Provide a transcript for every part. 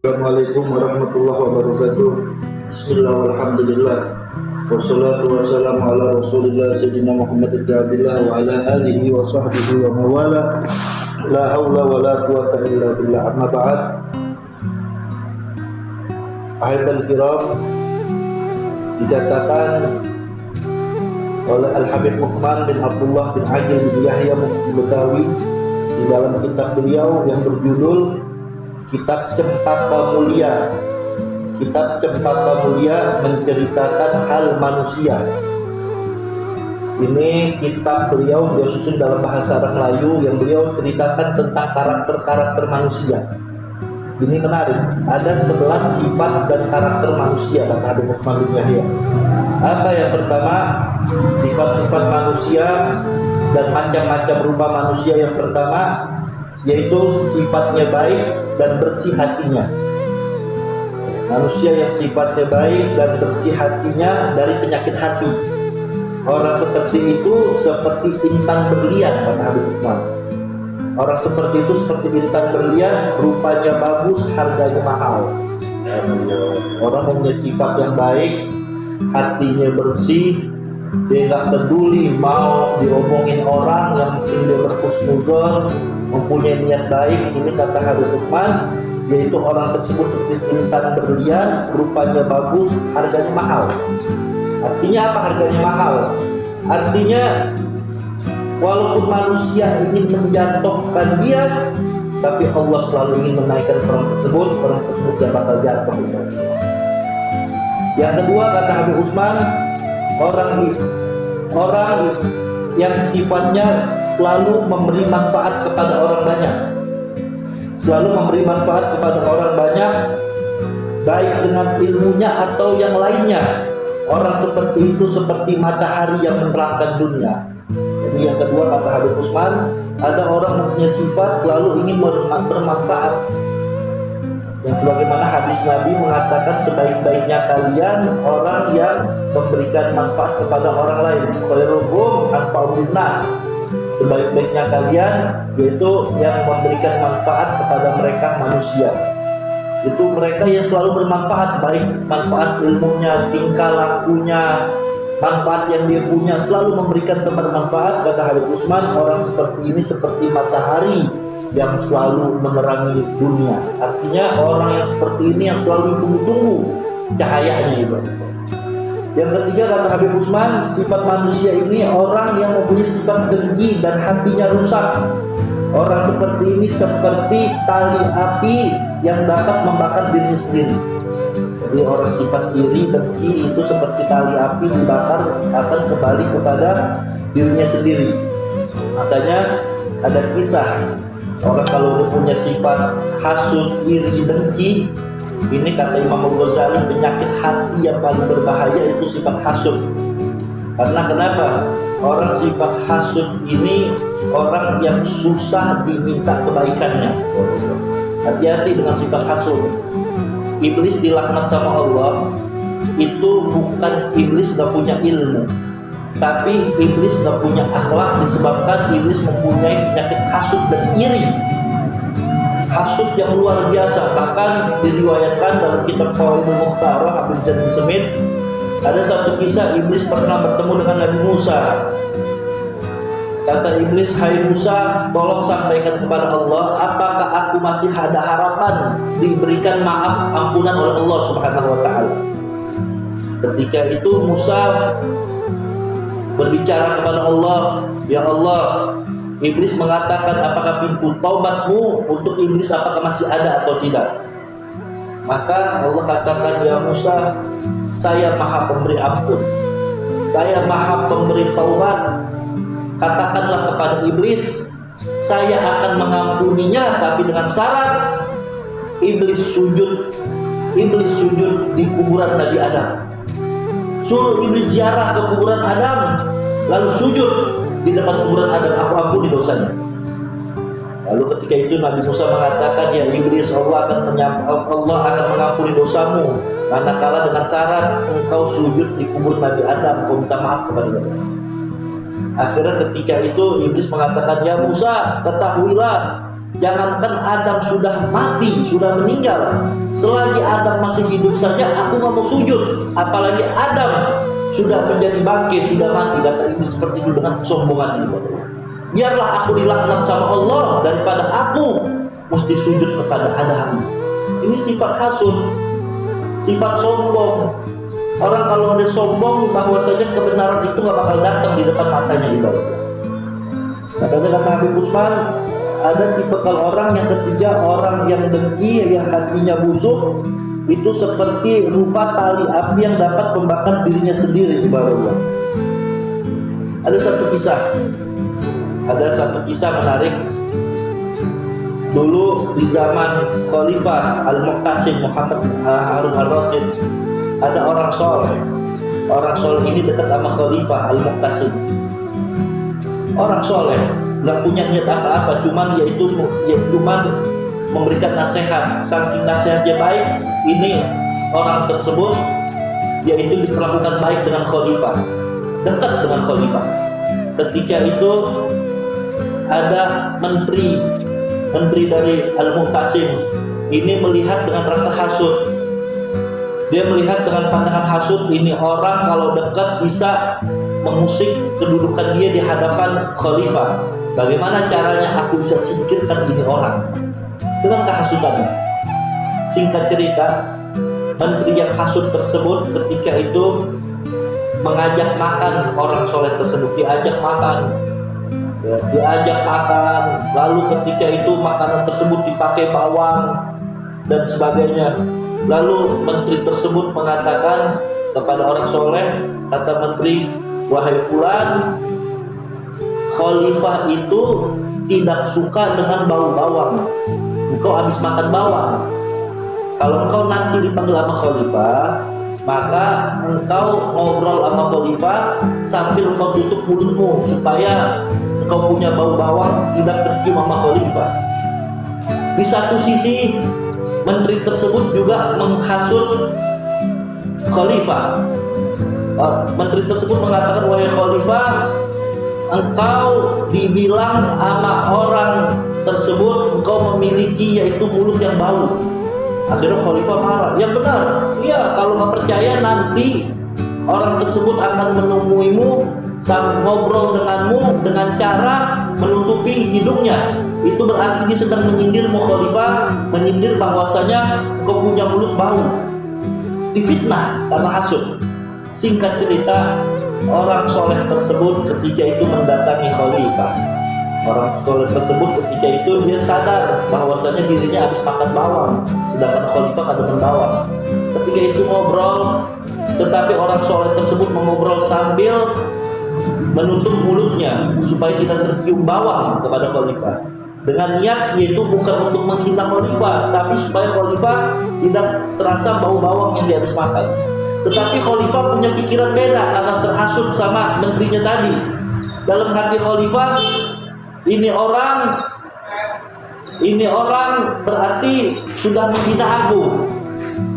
Assalamualaikum warahmatullahi wabarakatuh. Bismillah walhamdulillah. Wassalatu wassalamu ala Rasulillah sayyidina Muhammad ibn Abdullah wa ala alihi wa sahbihi wa mawala. La haula wa la quwata illa billah. Amma ba'd. Ahibbal kiram, dikatakan oleh Al-Habib Utsman bin Abdullah bin Aqil bin Yahya Mufti Betawi di dalam kitab beliau yang berjudul Kitab Cempaka Mulia. Kitab Cempaka Mulia menceritakan hal manusia. Ini kitab beliau susun dalam bahasa Arab Melayu yang beliau ceritakan tentang karakter-karakter manusia. Ini menarik. Ada 11 sifat dan karakter manusia kata Habib Utsman bin Yahya. Apa yang pertama? Sifat-sifat manusia dan macam-macam rupa manusia. Yang pertama yaitu sifatnya baik dan bersih hatinya. Manusia yang sifatnya baik dan bersih hatinya dari penyakit hati. Orang seperti itu seperti intan berlian kata Habib Utsman. Orang seperti itu seperti intan berlian, rupanya bagus, harganya mahal. Orang mempunyai sifat yang baik, hatinya bersih, dia nggak peduli mau diomongin orang, yang penting dia berhusnuzon, mempunyai niat baik. Ini kata Habib Utsman, yaitu orang tersebut seperti intan berlian, rupanya bagus, harganya mahal. Artinya apa harganya mahal? Artinya walaupun manusia ingin menjatuhkan dia, tapi Allah selalu ingin menaikkan orang tersebut tidak bakal jatuh. Yang kedua kata Habib Utsman, orang yang sifatnya selalu memberi manfaat kepada orang banyak. Selalu memberi manfaat kepada orang banyak, baik dengan ilmunya atau yang lainnya. Orang seperti itu seperti matahari yang menerangkan dunia. Jadi yang kedua kata Habib Utsman, ada orang mempunyai sifat selalu ingin bermanfaat. Yang sebagaimana hadis Nabi mengatakan sebaik-baiknya kalian orang yang memberikan manfaat kepada orang lain. Khairukum anfa'uhum linnas. Sebaik-baiknya kalian yaitu yang memberikan manfaat kepada mereka manusia. Itu mereka yang selalu bermanfaat, baik manfaat ilmunya, tingkah lakunya, manfaat yang dia punya, selalu memberikan bermanfaat. Kata Habib Utsman, orang seperti ini seperti matahari yang selalu menerangi dunia. Artinya orang yang seperti ini yang selalu ditunggu-tunggu cahayanya itu. Yang ketiga kata Habib Utsman, sifat manusia ini orang yang mempunyai sifat dengki dan hatinya rusak. Orang seperti ini seperti tali api yang dapat membakar dirinya sendiri. Jadi orang sifat iri, dengki itu seperti tali api dibakar akan kembali kepada dirinya sendiri. Makanya ada kisah orang kalau punya sifat hasud, iri, dengki, ini kata Imam Ghazali penyakit hati yang paling berbahaya itu sifat hasud. Karena kenapa? Orang sifat hasud ini orang yang susah diminta kebaikannya. Hati-hati dengan sifat hasud. Iblis dilaknat sama Allah itu bukan iblis gak punya ilmu, tapi iblis gak punya akhlak disebabkan iblis mempunyai penyakit hasud dan iri. Hasud yang luar biasa. Bahkan diriwayatkan dalam kitab Qawaidul Mukhtarah Habib Zain Smith, ada satu kisah iblis pernah bertemu dengan Nabi Musa. Kata iblis, hai Musa, tolong sampaikan kepada Allah, apakah aku masih ada harapan diberikan maaf ampunan oleh Allah Subhanahu wa ta'ala. Ketika itu Musa berbicara kepada Allah, ya Allah, iblis mengatakan apakah pintu taubatmu untuk iblis apakah masih ada atau tidak. Maka Allah katakan, ya Musa, saya maha pemberi ampun, saya maha pemberi taubat. Katakanlah kepada iblis, saya akan mengampuninya, tapi dengan syarat iblis sujud di kuburan Nabi Adam. Suruh iblis ziarah ke kuburan Adam, lalu sujud di depan kuburan Adam, aku ampuni dosanya. Lalu ketika itu Nabi Musa mengatakan, ya iblis, Allah akan mengampuni dosamu manakala dengan syarat engkau sujud di kubur Nabi Adam, kau minta maaf kepada dia. Akhirnya ketika itu iblis mengatakan, ya Musa, ketahuilah Jangankan Adam sudah mati, sudah meninggal, selagi Adam masih hidup saja aku nggak mau sujud, apalagi Adam sudah menjadi bangkai, sudah mati. Kata iblis seperti itu dengan kesombongan itu. Biarlah aku dilaknat sama Allah daripada aku mesti sujud kepada Adam. Ini sifat hasud, sifat sombong. Orang kalau dia sombong bahwasanya kebenaran itu nggak bakal datang di depan matanya ibarat. Makanya kata Habib Usman, ada tipe kalau orang yang ketiga, orang yang dengki, yang hatinya busuk, itu seperti rupa tali api yang dapat membakar dirinya sendiri ibarat. Ada satu kisah menarik. Dulu di zaman Khalifah Al-Muqtasim Muhammad Harun Ar-Rasyid, ada orang soleh. Orang soleh ini dekat sama Khalifah Al-Muqtasim. Orang soleh, nggak punya niat apa-apa, cuman memberikan nasihat. Saking nasihatnya baik, ini orang tersebut yaitu diperlakukan baik dengan Khalifah, dekat dengan Khalifah. Ketika itu ada menteri dari Al-Muqtasim ini melihat dengan rasa hasud. Dia melihat dengan pandangan hasud, ini orang kalau dekat bisa mengusik kedudukan dia di hadapan Khalifah. Bagaimana caranya aku bisa singkirkan ini orang? Dengan kehasudannya. Singkat cerita, menteri yang hasud tersebut ketika itu mengajak makan orang soleh tersebut, diajak makan, lalu ketika itu makanan tersebut dipakai bawang dan sebagainya. Lalu menteri tersebut mengatakan kepada orang soleh, kata menteri, wahai fulan, Khalifah itu tidak suka dengan bau bawang. Engkau habis makan bawang. Kalau engkau nanti dipanggil sama Khalifah, maka engkau ngobrol sama Khalifah sambil engkau tutup mulutmu supaya engkau punya bau bawang tidak tercium sama Khalifah. Di satu sisi menteri tersebut juga menghasut Khalifah. Menteri tersebut mengatakan, wahai Khalifah, engkau dibilang sama orang tersebut engkau memiliki yaitu mulut yang bau. Akhirnya Khalifah marah. Ya benar, iya, kalau nggak percaya nanti orang tersebut akan menemuimu, ngobrol denganmu dengan cara menutupi hidungnya. Itu berarti dia sedang menyindirmu Khalifah, menyindir bahwasanya kau punya mulut bau. Difitnah karena hasud. Singkat cerita, orang soleh tersebut ketika itu mendatangi Khalifah. Orang soleh tersebut ketika itu dia sadar bahwasanya dirinya habis makan bawang, sedangkan Khalifah ada bawang. Ketika itu ngobrol, tetapi orang soleh tersebut mengobrol sambil menutup mulutnya supaya tidak tercium bawang kepada Khalifah. Dengan niat yaitu bukan untuk menghina Khalifah, tapi supaya Khalifah tidak terasa bau bawang yang dia habis makan. Tetapi Khalifah punya pikiran beda karena terhasut sama menterinya tadi. Dalam hati Khalifah, ini orang berarti sudah menghina aku.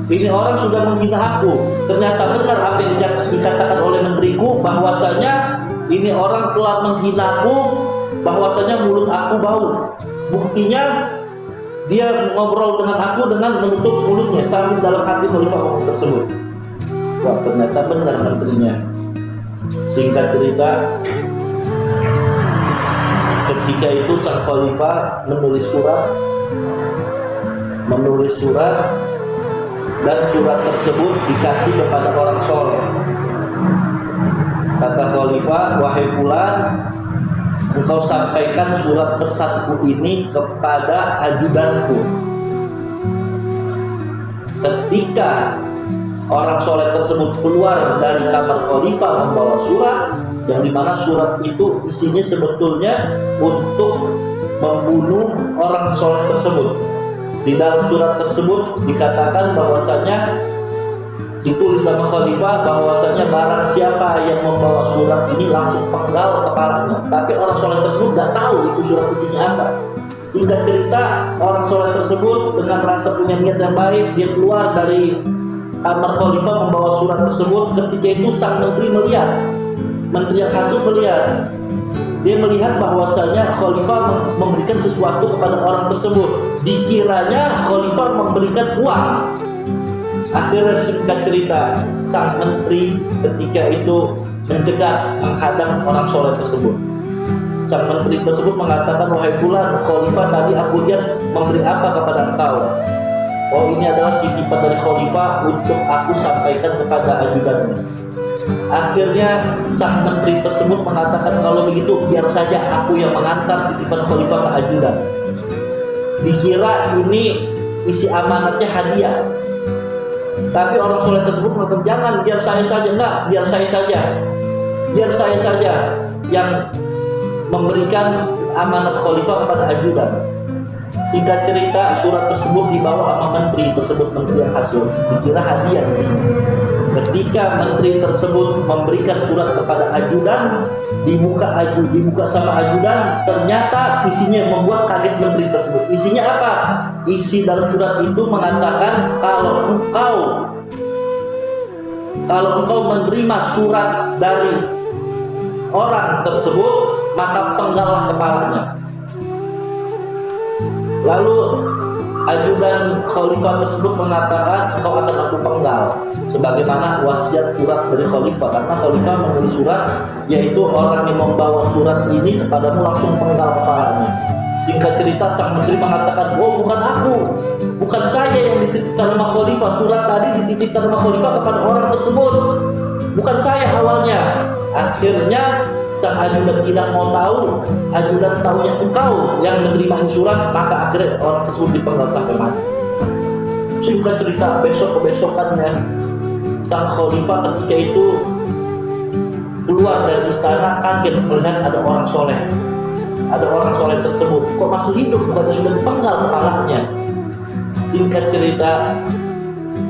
Ini orang sudah menghina aku. Ternyata benar apa yang dikatakan oleh menteriku, bahwasanya ini orang telah menghinaku, bahwasanya mulut aku bau. Buktinya dia ngobrol dengan aku dengan menutup mulutnya sambil dalam hati Khalifah ngomong tersebut. Wah, ternyata benar menterinya. Singkat cerita, ketika itu sang Khalifah menulis surat dan surat tersebut dikasih kepada orang soleh. Kata Khalifah, wahai fulan, engkau sampaikan surat pesanku ini kepada ajudanku. Ketika orang soleh tersebut keluar dari kamar Khalifah membawa surat, yang dimana surat itu isinya sebetulnya untuk membunuh orang soleh tersebut. Di dalam surat tersebut dikatakan bahwasanya ditulis sama Khalifah bahwasanya barang siapa yang membawa surat ini langsung penggal kepalanya. Tapi orang soleh tersebut nggak tahu itu surat isinya apa. Singkat cerita, orang soleh tersebut dengan rasa punya niat yang baik, dia keluar dari kamar Khalifah membawa surat tersebut. Ketika itu sang menteri melihat, menteri yang hasud melihat, Dia melihat bahwasanya khalifah memberikan sesuatu kepada orang tersebut. Dikiranya khalifah memberikan uang. Akhirnya singkat cerita, sang menteri ketika itu mencegat, menghadang orang soleh tersebut. Sang menteri tersebut mengatakan, wahai fulan, khalifah tadi aku lihat memberi apa kepada engkau? Oh, ini adalah titipan dari khalifah untuk aku sampaikan kepada ajudannya. Akhirnya sang menteri tersebut mengatakan, kalau begitu biar saja aku yang mengantar titipan khalifah ke ajudan. Dikira ini isi amanatnya hadiah. Tapi orang soleh tersebut mengatakan, jangan, biar saya saja. Enggak, biar saya saja. Biar saya saja yang memberikan amanat khalifah kepada ajudan. Singkat cerita, surat tersebut dibawa sama menteri tersebut, menteri yang hasil. Dikira hadiah sih. Ketika menteri tersebut memberikan surat kepada ajudan, dibuka sama ajudan, ternyata isinya membuat kaget menteri tersebut. Isinya apa? Isi dalam surat itu mengatakan, kalau engkau menerima surat dari orang tersebut, maka penggallah kepalanya. Lalu ajudan khalifah tersebut mengatakan, kau akan aku penggal sebagaimana wasiat surat dari khalifah, karena khalifah menulis surat, yaitu orang yang membawa surat ini kepadamu langsung penggal kepalanya. Singkat cerita, sang menteri mengatakan, oh bukan aku, bukan saya yang dititipkan sama khalifah, surat tadi dititipkan sama khalifah kepada orang tersebut, bukan saya awalnya. Akhirnya sang ajudan tidak mau tahu, ajudan tahunya engkau yang menerima surat, maka akhirnya orang tersebut dipenggal sampai mati. Singkat cerita, besok-besokannya sang khalifah ketika itu keluar dari istana, kaget melihat ada orang soleh. Ada orang soleh tersebut, kok masih hidup, bukan sudah dipenggal kepalanya. Singkat cerita,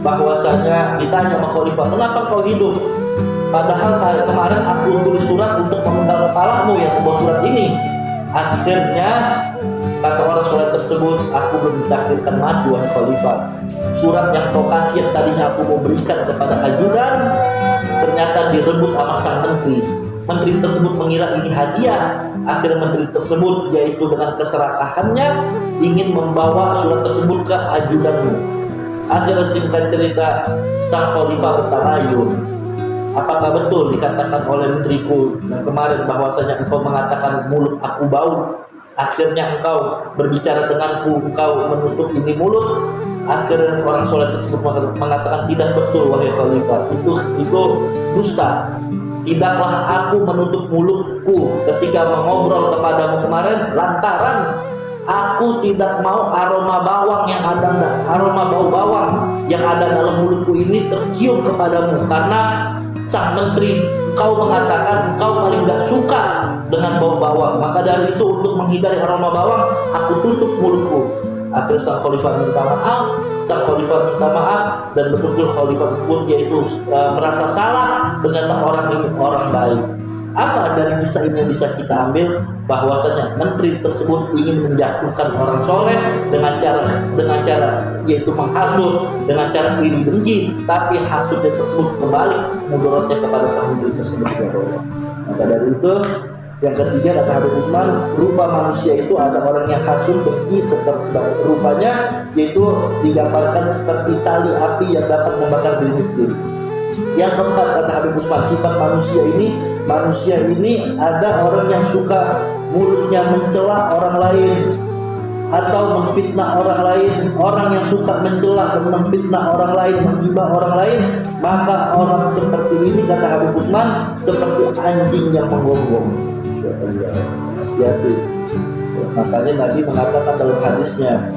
bahwasanya ditanya sama khalifah, kenapa kau hidup? Padahal kemarin aku tulis surat untuk memenggal kepalamu yang membawa surat ini. Akhirnya kata orang soleh tersebut, aku belum ditakdirkan mati wahai khalifah. Surat yang kau kasih yang tadinya aku mau berikan kepada ajudan, ternyata direbut sama sang menteri. Menteri tersebut mengira ini hadiah. Akhirnya menteri tersebut, yaitu dengan keserakahannya, ingin membawa surat tersebut ke ajudanmu. Akhirnya singkat cerita, sang khalifah bertahayul, apakah betul dikatakan oleh menteriku yang kemarin bahwasanya engkau mengatakan mulut aku bau? Akhirnya engkau berbicara denganku, engkau menutup ini mulut. Akhirnya orang soleh tersebut mengatakan, tidak betul wahai khalifah, itu dusta. Tidaklah aku menutup mulutku ketika mengobrol kepadamu kemarin, lantaran aku tidak mau aroma bawang yang ada, aroma bau bawang yang ada dalam mulutku ini tercium kepadamu, karena sang menteri kau mengatakan kau paling gak suka dengan bau bawang. Maka dari itu, untuk menghindari aroma bawang, aku tutup mulutku. Akhirnya sang khalifah minta maaf, dan betul-betul khalifah tersebut yaitu merasa salah, ternyata orang ini orang baik. Apa dari kisah ini yang bisa kita ambil? Bahwasanya menteri tersebut ingin menjatuhkan orang soleh dengan cara yaitu menghasut, dengan cara iri dengki, tapi hasutnya tersebut kembali mudaratnya kepada sang menteri tersebut. Maka dari itu, yang ketiga kata Habib Utsman, rupa manusia itu ada orang yang hasut, dengki, seperti rupanya, yaitu digambarkan seperti tali api yang dapat membakar diri sendiri. Yang keempat kata Habib Utsman, sifat manusia ini ada orang yang suka mulutnya mencela orang lain atau memfitnah orang lain. Orang yang suka mencela dan memfitnah orang lain, menghibah orang lain, maka orang seperti ini kata Habib Utsman seperti anjing yang menggonggong. Makanya Nabi mengatakan dalam hadisnya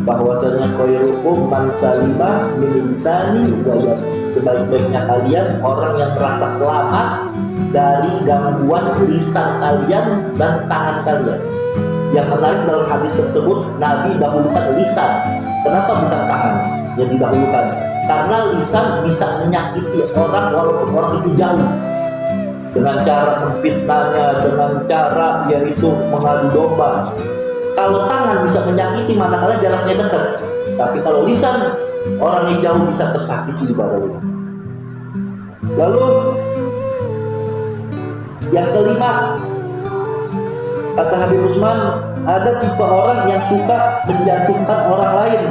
bahwasanya khairukum man salima min lisani wa yadihi, sebaik-baiknya kalian orang yang merasa selamat dari gangguan lisan kalian dan tangan kalian. Yang menarik dalam hadis tersebut, Nabi dahulukan lisan. Kenapa bukan tangan yang didahulukan? Karena lisan bisa menyakiti orang walaupun orang itu jauh, dengan cara memfitnahnya, dengan cara yaitu mengadu domba. Kalau tangan bisa menyakiti manakala jaraknya dekat, tapi kalau lisan, orang yang jauh bisa tersakiti juga. Lalu yang kelima Kata Habib Usman, ada tipe orang yang suka menjatuhkan orang lain,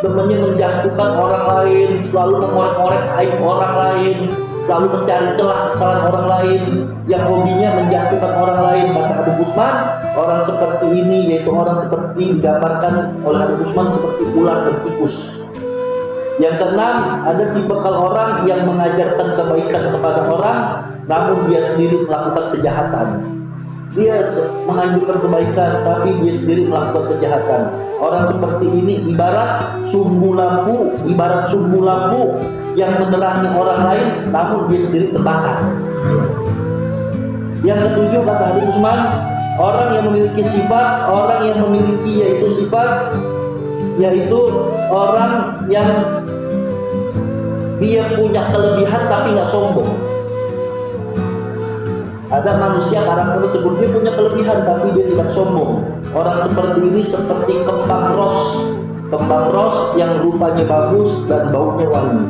temannya menjatuhkan orang lain, selalu mengorek-orek aib orang lain, selalu mencari celah kesalahan orang lain, yang hobinya menjatuhkan orang lain. Kata Habib Usman, orang seperti ini, yaitu orang seperti digambarkan oleh Habib Usman seperti ular dan tikus. Yang keenam, ada tipikal orang yang mengajarkan kebaikan kepada orang, namun dia sendiri melakukan kejahatan. Dia menganjurkan kebaikan, tapi dia sendiri melakukan kejahatan. Orang seperti ini ibarat sumbu lampu yang menerangi orang lain, namun dia sendiri terbakar. Yang ketujuh, kata Habib Usman, orang yang memiliki sifat, yaitu orang yang dia punya kelebihan tapi nggak sombong. Ada manusia karakter tersebut, dia punya kelebihan tapi dia tidak sombong. Orang seperti ini seperti kembang ros yang rupanya bagus dan baunya wangi.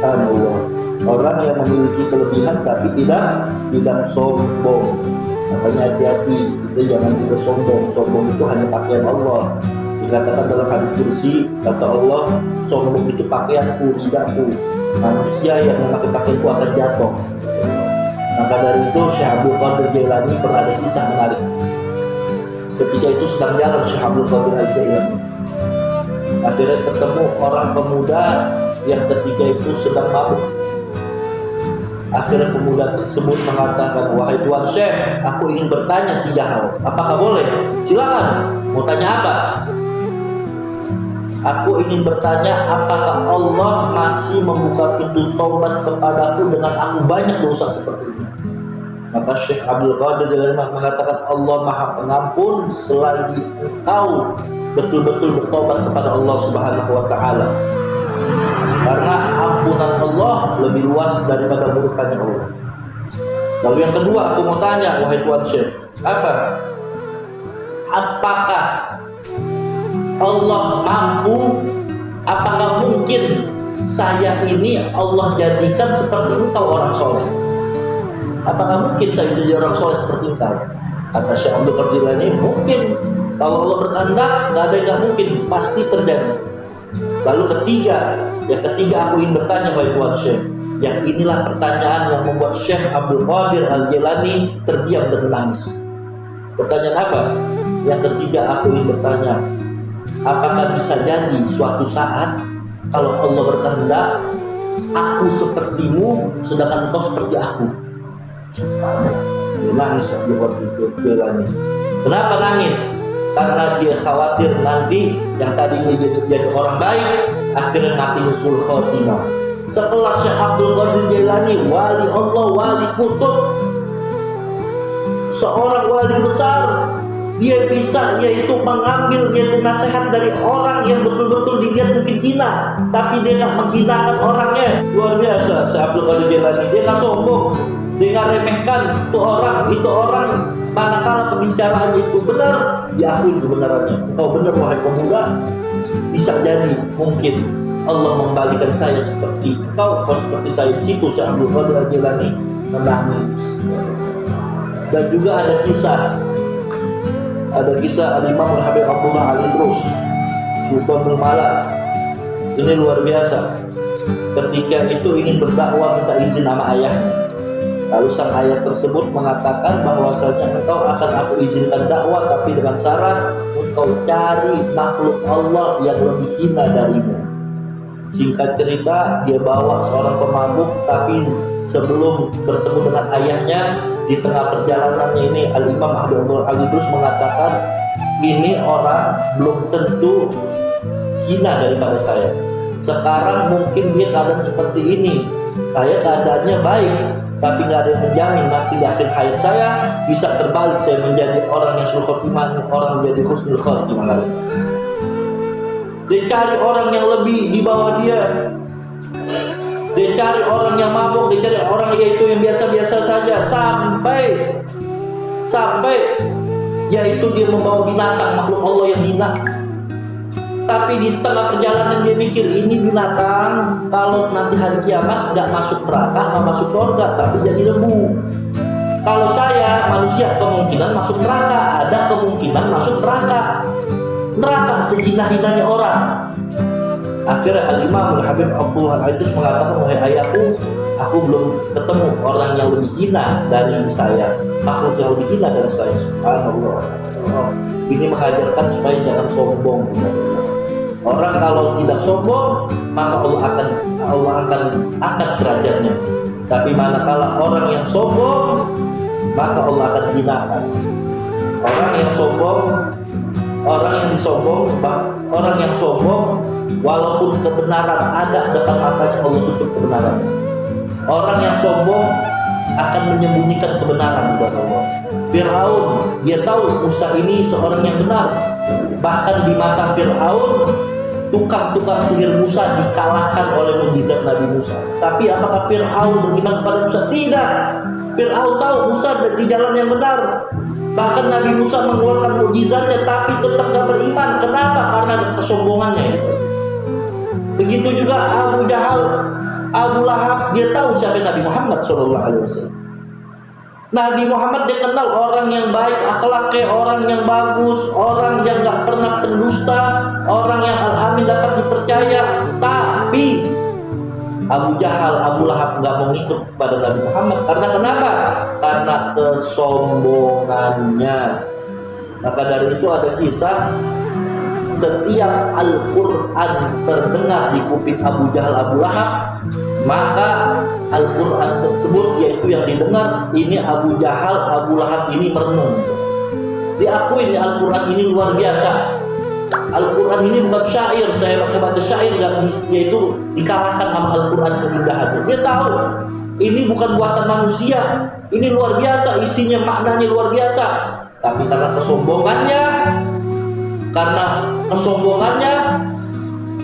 Allah. Orang yang memiliki kelebihan tapi tidak sombong. Makanya hati-hati, kita jangan juga sombong. Sombong itu hanya pakaian Allah. Dikatakan dalam hadis kursi, kata Allah, sombong itu pakaianku, lidahku. Manusia yang memakai pakaianku akan jatuh. Maka dari itu Syekh Abdul Qadir Jailani pernah ada kisah menarik. Ketika itu sedang jalan Syekh Abdul Qadir Jailani, akhirnya ketemu orang pemuda yang ketika itu sedang mabuk. Akhirnya pemuda tersebut mengatakan, wahai Tuan Syekh, aku ingin bertanya 3 hal. Apakah boleh? Silakan. Mau tanya apa? Aku ingin bertanya, apakah Allah masih membuka pintu taubat kepadaku dengan aku banyak dosa seperti ini? Maka Syekh Abdul Qadir Jailani mengatakan, Allah Maha Pengampun selagi engkau betul-betul bertobat kepada Allah Subhanahu wa Ta'ala. Karena ampunan Allah lebih luas daripada murkanya Allah. Lalu yang kedua, aku mau tanya, wahai Tuan Syekh, apakah Allah mampu, apakah mungkin saya ini Allah jadikan seperti engkau orang soleh? Apakah mungkin saya bisa jadi orang soleh seperti engkau? Kata Syekh Abdul Qadir Jailani, mungkin. Kalau Allah berkehendak, nggak ada yang nggak mungkin, pasti terjadi. Lalu yang ketiga aku ingin bertanya, wahai Tuan Syekh. Yang inilah pertanyaan yang membuat Syekh Abdul Qadir Al-Jailani terdiam dan menangis. Pertanyaan apa? Yang ketiga aku ingin bertanya, apakah bisa jadi suatu saat kalau Allah berkehendak, aku sepertimu sedangkan engkau seperti aku? Dia nangis Abdul Qadir Jailani. Kenapa nangis? Karena dia khawatir nanti yang tadinya jadi orang baik akhirnya mati husnul khotimah. Setelah Syekh Abdul Qadir Jailani, wali Allah, wali kutub, seorang wali besar, dia bisa yaitu mengambil yaitu nasihat dari orang yang betul-betul dilihat mungkin hina, tapi dia nggak menghinakan orangnya. Luar biasa Syekh Abdul Qadir Jailani, dia nggak sombong, dia nggak remehkan itu orang manakala pembicaraan itu benar, diakui kebenarannya. Engkau benar wahai pemuda, bisa jadi mungkin Allah membalikan saya seperti kau seperti saya. Di situ Syekh Abdul Qadir Jailani menangis. Dan juga ada kisah Al-Imam Al-Habib Abdullah Al-Idrus Sultanul Malak. Ini luar biasa. Ketika itu ingin berdakwah minta izin sama ayahnya. Lalu sang ayah tersebut mengatakan bahwasanya engkau akan aku izinkan dakwah, tapi dengan syarat engkau cari makhluk Allah yang lebih hina darimu. Singkat cerita, dia bawa seorang pemabuk, tapi sebelum bertemu dengan ayahnya di tengah perjalanannya ini, Al-Imam Abdul Al-Idrus mengatakan, ini orang belum tentu hina daripada saya. Sekarang mungkin dia keadaan seperti ini, saya keadaannya baik, tapi nggak ada yang menjamin nanti di akhir hayat saya bisa terbalik, saya menjadi orang yang husnul khotimah, orang menjadi husnul khotimah. Dia cari orang yang lebih di bawah dia, dia cari orang yang mabuk, dia cari orang yaitu yang biasa-biasa saja, sampai yaitu dia membawa binatang makhluk Allah yang hina. Tapi di tengah perjalanan dia mikir, ini binatang kalau nanti hari kiamat nggak masuk neraka, nggak masuk surga, tapi jadi lembu. Kalau saya manusia kemungkinan masuk neraka, ada kemungkinan masuk neraka. Neraka sehina-hinanya orang. Akhirnya Al-Imam Al-Habib Abdullah Al-Aidus mengatakan, wahai ayahku, aku belum ketemu orang yang lebih hina dari saya, makhluk yang lebih hina dari saya. Subhanallah. Ini mengajarkan supaya jangan sombong. Orang kalau tidak sombong, maka Allah akan angkat derajatnya. Tapi manakala orang yang sombong, maka Allah akan hinakan. Orang yang sombong, walaupun kebenaran ada depan matanya, Allah tutup kebenaran. Orang yang sombong akan menyembunyikan kebenaran buat Allah. Fir'aun, dia tahu Musa ini seorang yang benar. Bahkan di mata Fir'aun, tukang-tukang sihir Musa dikalahkan oleh mukjizat Nabi Musa. Tapi apakah Fir'aun beriman kepada Musa? Tidak. Fir'aun tahu Musa di jalan yang benar. Bahkan Nabi Musa mengeluarkan mukjizatnya, tapi tetap gak beriman. Kenapa? Karena kesombongannya. Begitu juga Abu Jahal, Abu Lahab, dia tahu siapa Nabi Muhammad SAW. Nabi Muhammad dia kenal orang yang baik akhlaknya, orang yang bagus, orang yang gak pernah pendusta, orang yang al-amin dapat dipercaya. Tapi Abu Jahal, Abu Lahab gak mau ngikut kepada Nabi Muhammad. Karena kenapa? Karena kesombongannya. Maka dari itu ada kisah, setiap Al-Quran terdengar di kuping Abu Jahal, Abu Lahab, maka Al-Quran tersebut, yaitu yang didengar, ini Abu Jahal, Abu Lahab ini merenung. Diakui Al-Quran ini luar biasa. Al-Quran ini bukan syair, saya pakai baca syair gak bisa, yaitu dikalahkan sama Al-Quran keindahannya. Dia tahu ini bukan buatan manusia, ini luar biasa, isinya maknanya luar biasa. Tapi karena kesombongannya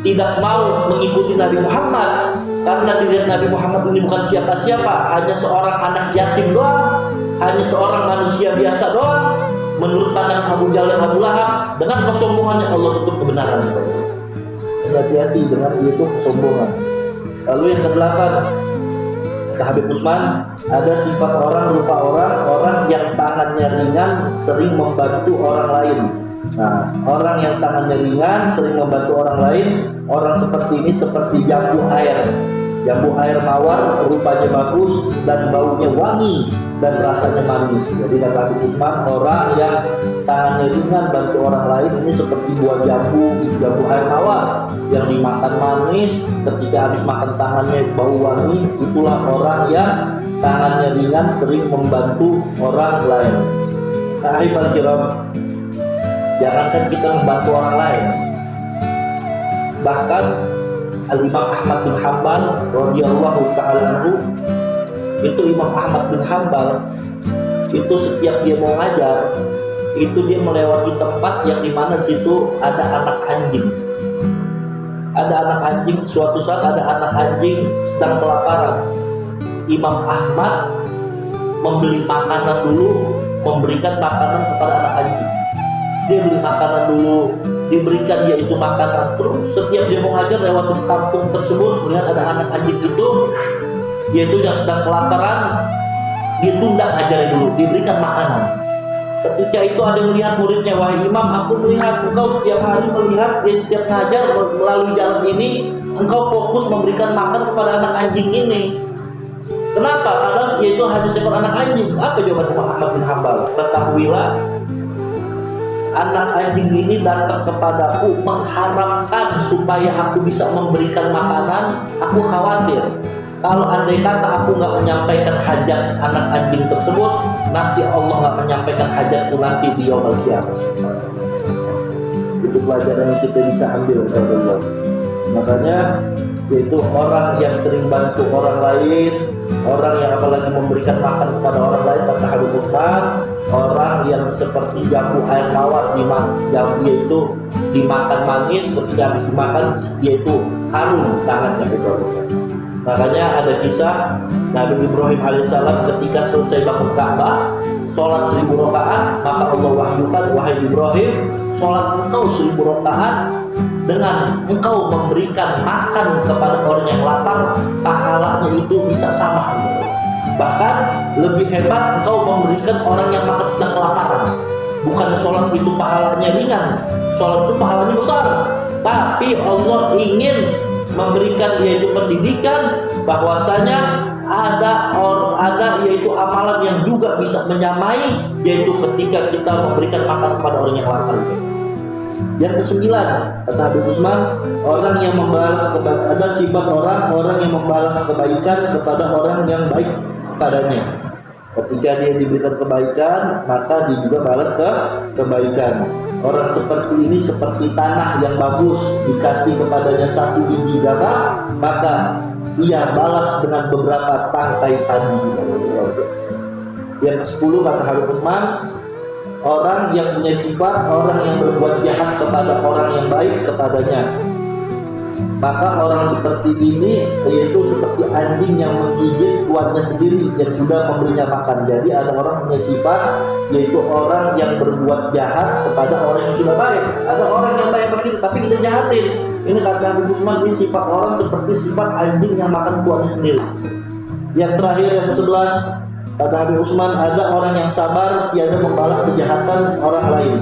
tidak mau mengikuti Nabi Muhammad, karena dilihat Nabi Muhammad ini bukan siapa-siapa, hanya seorang anak yatim doang, hanya seorang manusia biasa doang. Menurut pandangan Abu Jahal dan Abu Lahab, dengan kesombongannya Allah tutup kebenaran. Hati-hati dengan itu kesombongan. Lalu yang kedelapan, kata Habib Usman, ada sifat orang, rupa orang yang tangannya ringan sering membantu orang lain. Nah, orang yang tangannya ringan sering membantu orang lain, orang seperti ini seperti jambu air. Jambu air mawar, rupanya bagus dan baunya wangi dan rasanya manis. Jadi kata Habib Usman, orang yang tangannya ringan bantu orang lain ini seperti buah jambu air mawar yang dimakan manis, ketika habis makan tangannya bau wangi. Itulah orang yang tangannya ringan sering membantu orang lain. Nah, ibarat kiram, jangankan kita membantu orang lain, bahkan Al-Imam Ahmad bin Hanbal radhiyallahu ta'ala anhu, itu Imam Ahmad bin Hanbal itu setiap dia mau ngajar, itu dia melewati tempat yang dimana situ ada anak anjing. Ada anak anjing, suatu saat ada anak anjing sedang kelaparan. Imam Ahmad membeli makanan dulu, memberikan makanan kepada anak anjing. Dia beli makanan dulu, diberikan dia itu makanan. Terus setiap dia mau ngajar lewat kampung tersebut, melihat ada anak anjing itu, yaitu yang sedang kelaparan, dia tunda ngajar dulu, diberikan makanan. Ketika itu ada yang melihat muridnya, wahai Imam, aku melihat engkau setiap hari melihat, setiap ngajar melalui jalan ini, engkau fokus memberikan makan kepada anak anjing ini. Kenapa? Padahal yaitu hanya seekor anak anjing. Apa jawaban Imam Ahmad bin Hanbal? Ketahuilah, anak anjing ini datang kepadaku mengharapkan supaya aku bisa memberikan makanan. Aku khawatir kalau andai kata aku nggak menyampaikan hajat anak anjing tersebut, nanti Allah nggak menyampaikan hajatku nanti di yaumul qiyamah. Itu pelajaran yang kita bisa ambil dari Allah. Makanya yaitu orang yang sering bantu orang lain, orang yang apalagi memberikan makan kepada orang lain, kata Habib Usman, orang yang seperti jambu air mawar, jambu itu dimakan manis, ketika habis dimakan dia itu harum tangannya. Makanya ada kisah Nabi Ibrahim alaihissalam ketika selesai bangun Ka'bah, sholat 1000 rakaat, maka Allah wahyukan, wahai Ibrahim, sholat engkau 1000 rakaat dengan engkau memberikan makan kepada orang yang lapar, pahalanya itu bisa sama. Bahkan lebih hebat engkau memberikan orang yang makan sedang kelaparan. Bukan sholat itu pahalanya ringan, sholat itu pahalanya besar. Tapi Allah ingin memberikan yaitu pendidikan bahwasanya ada yaitu amalan yang juga bisa menyamai, yaitu ketika kita memberikan makan kepada orang yang lapar. Yang kesembilan, kata Habib Utsman, orang yang membalas ada sifat orang yang membalas kebaikan kepada orang yang baik kepadanya. Ketika dia diberikan kebaikan, maka dia juga balas kebaikan. Orang seperti ini seperti tanah yang bagus, dikasih kepadanya satu biji gabah, maka ia balas dengan beberapa tangkai padi. Yang ke-10, kata Habib Utsman, orang yang punya sifat orang yang berbuat jahat kepada orang yang baik kepadanya, maka orang seperti ini yaitu seperti anjing yang menggigit tuannya sendiri yang sudah memberinya makan. Jadi ada orang punya sifat yaitu orang yang berbuat jahat kepada orang yang sudah baik. Ada orang yang baik begitu tapi kita jahatin. Ini kata Habib Utsman, ini sifat orang seperti sifat anjing yang makan tuannya sendiri. Yang terakhir, yang ke-11, kata Habib Utsman, ada orang yang sabar tiada membalas kejahatan orang lain,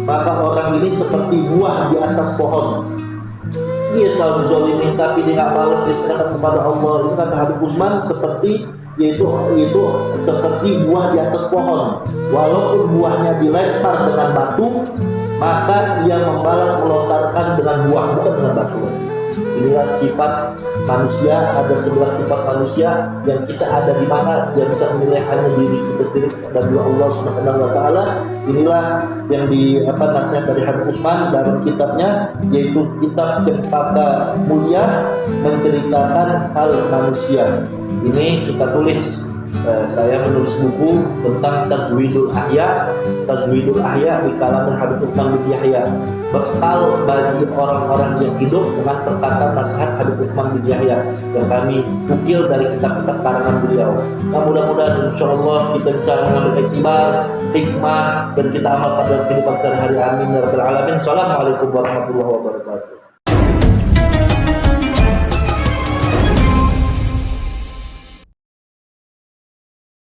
maka orang ini seperti buah di atas pohon. Dia selalu zalimin tapi dia nggak balas, dia serahkan kepada Allah. Itu kata Habib Utsman seperti yaitu seperti buah di atas pohon. Walaupun buahnya dilempar dengan batu, maka ia membalas melontarkan dengan buah, bukan dengan batu. Inilah sifat manusia. Ada 11 sifat manusia yang kita ada di mana dia bisa menilai hanya diri kita sendiri dan dua Allah Subhanahu wa taala. Inilah yang nasihat dari Habib Utsman dalam kitabnya, yaitu kitab Cempaka Mulia menceritakan hal manusia. Ini kita tulis, saya menulis buku tentang Tazwidul Ahya di kalangan Habib Utsman bin Yahya, bekal bagi orang-orang yang hidup dengan perkataan nasihat Habib Utsman bin Yahya yang kami ukil dari kitab-kitab karangan beliau. Nah, mudah-mudahan insyaallah kita bisa mengambil iktibar, hikmah, dan kita amalkan dalam kehidupan sehari-hari. Amin ya rabbal alamin. Assalamualaikum warahmatullahi wabarakatuh.